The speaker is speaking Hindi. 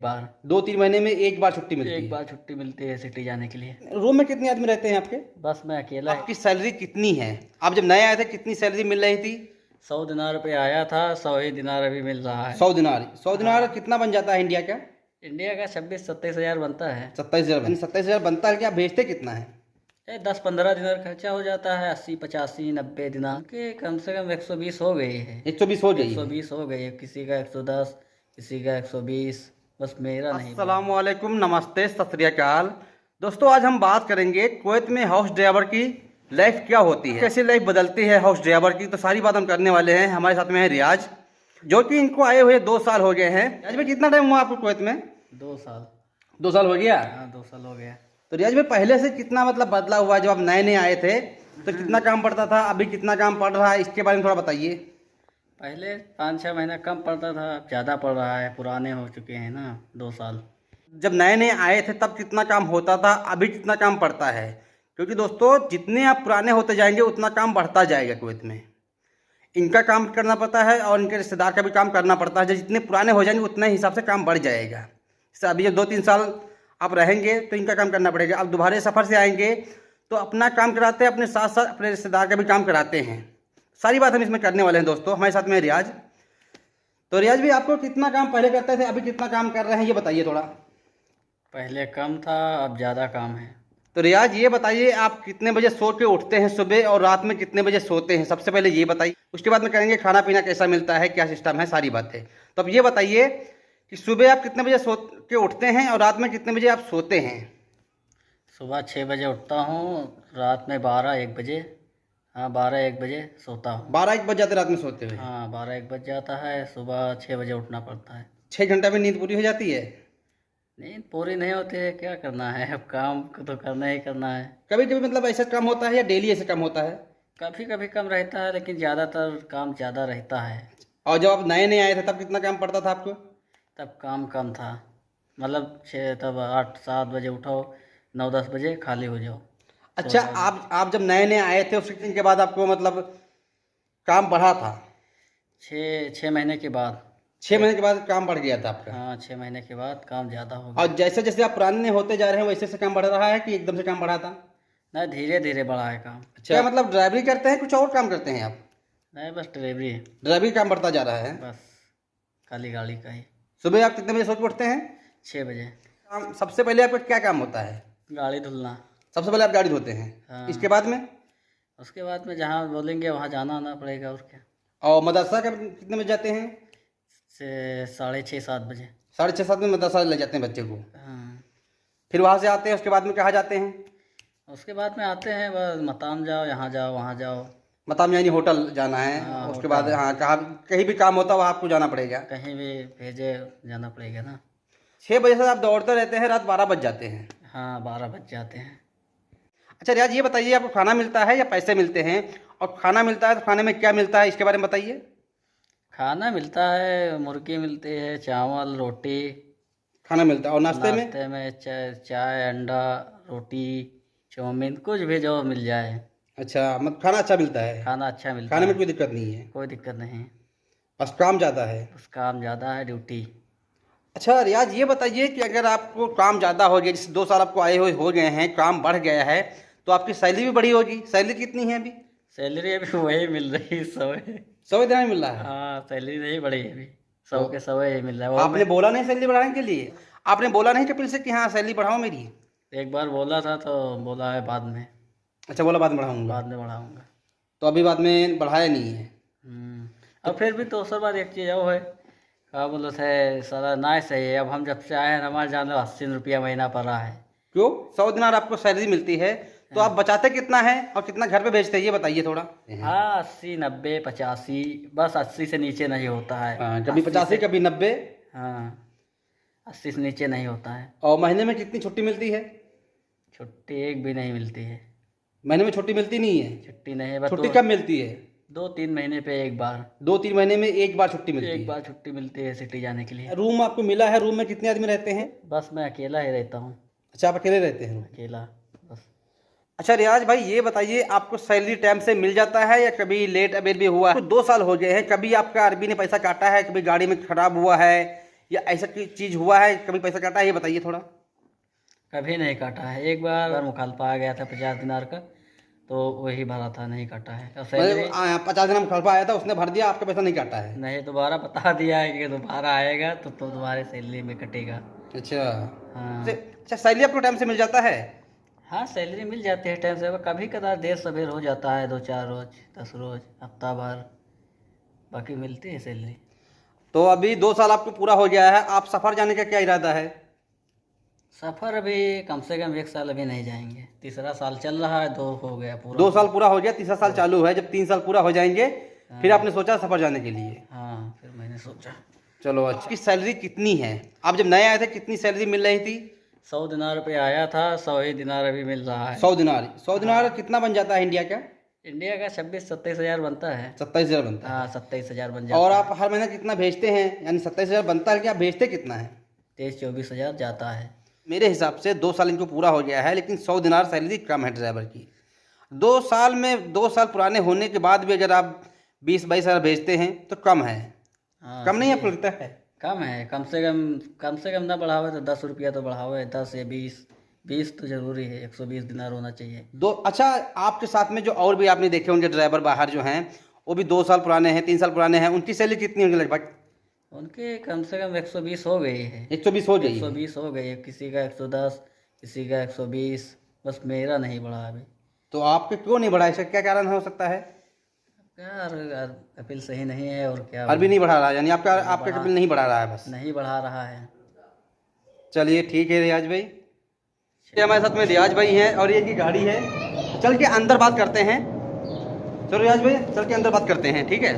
बार 2-3 महीने में एक बार छुट्टी मिलती एक है। बार छुट्टी मिलती है सिटी जाने के लिए। रूम में कितने आदमी रहते हैं आपके? बस मैं अकेला। आपकी सैलरी कितनी है? आप जब नए आए थे कितनी सैलरी मिल रही थी? 100 दिनार पे आया था, 100 ही दिनार अभी मिल रहा है। 100 दिनार। 100 दिनार हाँ। कितना बन जाता है इंडिया का? इंडिया का 26-27 हज़ार बनता है। 27,000। 27,000 बनता है, क्या भेजते कितना है? 10-15 दिनार खर्चा हो जाता है, 80-85-90 दिनार के कम से कम 120 हो गई है। 120 हो गई है। 120 हो गई है, किसी का 110, किसी का 120, बस मेरा नहीं। अस्सलामुअलैकुम, नमस्ते, सत श्री अकाल। दोस्तों, आज हम बात करेंगे कुवैत में हाउस ड्राइवर की लाइफ क्या होती है, कैसे लाइफ बदलती है हाउस ड्राइवर की। तो सारी बात हम करने वाले हैं। हमारे साथ में है रियाज, जो कि इनको आए हुए 2 साल हो गए हैं। रियाज भाई, कितना टाइम हुआ आपको कुवैत में? 2 साल। 2 साल हो गया। हाँ, 2 साल हो गया। तो रियाज भाई, पहले से कितना मतलब बदला हुआ है? जब आप नए नए आए थे तो कितना काम पड़ता था, अभी कितना काम पड़ रहा है, इसके बारे में थोड़ा बताइए। पहले 5-6 महीना कम पड़ता था, अब ज़्यादा पड़ रहा है, पुराने हो चुके हैं ना 2 साल। जब नए नए आए थे तब कितना काम होता था, अभी कितना काम पड़ता है? क्योंकि दोस्तों, जितने आप पुराने होते जाएंगे उतना काम बढ़ता जाएगा कुवैत में। इनका काम करना पड़ता है और इनके रिश्तेदार का भी काम करना पड़ता है। जब जितने पुराने हो जाएंगे उतने हिसाब से काम बढ़ जाएगा। जैसे अभी जब 2-3 साल आप रहेंगे तो इनका काम करना पड़ेगा। अब दोबारा सफ़र से आएंगे तो अपना काम कराते हैं, अपने साथ साथ अपने रिश्तेदार का भी काम कराते हैं। सारी बात हम इसमें करने वाले हैं दोस्तों। हमारे साथ में रियाज। तो रियाज भी, आपको कितना काम पहले करते थे, अभी कितना काम कर रहे हैं, ये बताइए थोड़ा। पहले कम था, अब ज़्यादा काम है। तो रियाज, ये बताइए, आप कितने बजे सो के उठते हैं सुबह, और रात में कितने बजे सोते हैं? सबसे पहले ये बताइए, उसके बाद में करेंगे खाना पीना कैसा मिलता है, क्या सिस्टम है, सारी बातें। तो अब ये बताइए कि सुबह आप कितने बजे सो के उठते हैं और रात में कितने बजे आप सोते हैं? सुबह 6 बजे उठता हूँ, रात में 12-1 बजे। हाँ, 12-1 बजे सोता हूँ। 12-1 बज जाते रात में सोते हुए? हाँ, 12-1 बज जाता है, सुबह 6 बजे उठना पड़ता है। 6 घंटा में नींद पूरी हो जाती है? नींद पूरी नहीं होती है, क्या करना है, अब काम को तो करना ही करना है। कभी कभी मतलब ऐसा काम होता है या डेली ऐसा काम होता है? कभी कभी कम रहता है, लेकिन ज़्यादातर काम ज़्यादा रहता है। और जब आप नए नए आए थे तब कितना काम पड़ता था आपको? तब काम कम था, मतलब 6 तब 8-7 बजे उठो, 9-10 बजे खाली हो जाओ। अच्छा, आप जब नए नए आए थे उसके दिन के बाद आपको मतलब काम बढ़ा था? 6 महीने के बाद। 6 महीने के बाद काम बढ़ गया था आपका? हाँ, 6 महीने के बाद काम ज़्यादा हो गया। और जैसे जैसे आप पुराने होते जा रहे हैं वैसे से काम बढ़ रहा है कि एकदम से काम बढ़ा था? नहीं, धीरे धीरे बढ़ा है काम। अच्छा, क्या मतलब ड्राइवरी करते हैं, कुछ और काम करते हैं आप? नहीं, बस डिलीवरी। ड्राइवरी काम बढ़ता जा रहा है। बस खाली गाड़ी का ही। सुबह आप कितने बजे सोच के उठते हैं? 6 बजे। काम सबसे पहले आपका क्या काम होता है? गाड़ी धुलना। सबसे पहले आप गाड़ी धोते हैं? हाँ। इसके बाद में? उसके बाद में जहाँ बोलेंगे वहाँ जाना आना पड़ेगा, और क्या। और मदरसा का कितने बजे जाते हैं? से 6:30-7 बजे। 6:30-7 में मदरसा ले जाते हैं बच्चे को? हाँ। फिर वहाँ से आते हैं, उसके बाद में कहाँ जाते हैं? उसके बाद में आते हैं, बस मताम जाओ, यहाँ जाओ, वहाँ जाओ। मतलब यानी होटल जाना है? हाँ, उसके होटल। बाद हाँ, कहाँ कहीं भी काम होता है वहाँ आपको जाना पड़ेगा? कहीं भी भेजे जाना पड़ेगा ना। 6 बजे से आप दौड़ते रहते हैं, रात 12 बज जाते हैं? हाँ, 12 बज जाते हैं। अच्छा रियाज, ये बताइए, आपको खाना मिलता है या पैसे मिलते हैं? और खाना मिलता है तो खाने में क्या मिलता है, इसके बारे में बताइए। खाना मिलता है, मुर्गी मिलती है, चावल, रोटी। खाना मिलता है, और नाश्ते में? नाश्ते में चाय, अंडा, रोटी, चाउमीन, कुछ भी जो मिल जाए। अच्छा, मतलब खाना अच्छा मिलता है? खाना अच्छा मिलता खाने है। में कोई दिक्कत नहीं है? कोई दिक्कत नहीं। बस काम ज़्यादा है? बस काम ज़्यादा है, ड्यूटी। अच्छा रियाज, ये बताइए कि अगर आपको काम ज़्यादा हो गया, जैसे 2 साल आपको आए हुए हो गए हैं, काम बढ़ गया है, तो आपकी सैलरी भी बढ़ी होगी। सैलरी कितनी है अभी? सैलरी अभी वही मिल रही है, 100 है। 100 देना मिल रहा है? हाँ, सैलरी नहीं बढ़ी है अभी, 100 के 100 ही मिल रहा है। वो आपने बोला नहीं सैलरी बढ़ाने के लिए? आपने बोला नहीं कपिल से कि हाँ सैलरी बढ़ाओ मेरी? एक बार बोला था, तो बोला है बाद में। अच्छा, बोला बाद में बढ़ाऊंगा। बाद में बढ़ाऊंगा। तो अभी बाद में बढ़ाया नहीं है? और फिर भी दूसरी बात एक चीज़ और है, क्या बोले थे, सारा ना सही है। अब हम जब से आए हैं, हमारे जाने 80 रुपया महीना पड़ रहा है। क्यों? 100 दिनार आपको सैलरी मिलती है, तो आप बचाते कितना है और कितना घर पे भेजते हैं, ये बताइए थोड़ा। हाँ, 80, 90, 85, बस 80 से नीचे नहीं होता है। हाँ, कभी 85 कभी 90। हाँ, 80 से नीचे नहीं होता है। और महीने में कितनी छुट्टी मिलती है? छुट्टी एक भी नहीं मिलती है। महीने में छुट्टी मिलती नहीं है? छुट्टी नहीं है, बस छुट्टी कब मिलती है? 2-3 महीने पे एक बार। 2-3 महीने में एक बार छुट्टी मिलती एक है? बार छुट्टी मिलती है सिटी जाने के लिए। रूम आपको मिला है? रूम में कितने आदमी रहते हैं? बस मैं अकेला ही रहता हूँ। अच्छा, आप अकेले रहते हैं? अकेला बस। अच्छा रियाज भाई, ये बताइए, आपको सैलरी टाइम से मिल जाता है या कभी लेट अबेर भी हुआ है? 2 साल हो गए हैं, कभी आपका आरबी ने पैसा काटा है, कभी गाड़ी में खराब हुआ है, या ऐसा कोई चीज़ हुआ है, कभी पैसा काटा है, ये बताइए थोड़ा। कभी नहीं काटा है। एक बार मुखालफा आ गया था 50 दिनार का, तो वही भरा था, नहीं काटा है। और सैलरी 50 दिन मुखालफा आया था, उसने भर दिया, आपका पैसा नहीं काटा है। नहीं, दोबारा बता दिया है कि दोबारा आएगा तो तुम्हारे सैलरी में कटेगा। अच्छा। हाँ अच्छा, सैलरी आपको टाइम से मिल जाता है? हाँ, सैलरी मिल जाती है टाइम से। कभी कदार देर सवेर हो जाता है, 2-4 रोज, 10 रोज, हफ्ता भर, बाकी मिलती है सैलरी। तो अभी 2 साल आपको पूरा हो गया है, आप सफ़र जाने का क्या इरादा है? सफ़र अभी कम से कम 1 साल अभी नहीं जाएंगे। तीसरा साल चल रहा है, 2 हो गया पूरा। 2 साल पूरा हो गया, तीसरा साल चालू है। जब 3 साल पूरा हो जाएंगे फिर आपने सोचा सफ़र जाने के लिए? हाँ, फिर मैंने सोचा। चलो अच्छा। की सैलरी कितनी है? आप जब नए आए थे कितनी सैलरी मिल रही थी? 100 दिनार पे आया था, 100 ही दिनार अभी मिल रहा है। 100 दिनार। 100 दिनार कितना बन जाता है इंडिया का? इंडिया का 26-27 हज़ार बनता है। 27,000 बनता है। हाँ, 27 हज़ार बन जाता और है। आप हर महीने कितना भेजते हैं? यानी 27,000 बनता है, क्या भेजते कितना है? 23-24 हज़ार जाता है। मेरे हिसाब से 2 साल इनको पूरा हो गया है, लेकिन 100 दिनार सैलरी कम है ड्राइवर की। 2 साल में 2 साल पुराने होने के बाद भी अगर आप 20-22 हज़ार भेजते हैं तो कम है। हाँ, कम नहीं आपको लगता है? कम है। कम से कम ना बढ़ावे तो 10 रुपया तो बढ़ावे, 10 या 20 तो जरूरी है। 120 दिनार होना चाहिए। अच्छा, आपके साथ में जो और भी आपने देखे होंगे ड्राइवर बाहर जो हैं, वो भी 2 साल पुराने हैं, 3 साल पुराने हैं, उनकी सैलरी कितनी होगी लगभग? उनके कम से कम 120 हो गई है। 120 हो गई है। 120 हो गई है। किसी का 110, किसी का 120। बस मेरा नहीं बढ़ा अभी। तो आपके क्यों नहीं बढ़ा? इसका क्या कारण हो सकता है? यार कपिल सही नहीं है और क्या। अभी नहीं बढ़ा रहा, यानी आपका कपिल नहीं बढ़ा रहा है बस। नहीं बढ़ा रहा है। चलिए ठीक है रियाज भाई। ये हमारे साथ में रियाज भाई हैं और ये की गाड़ी है। चल के अंदर बात करते हैं। चलो रियाज भाई, चल के अंदर बात करते हैं, ठीक है।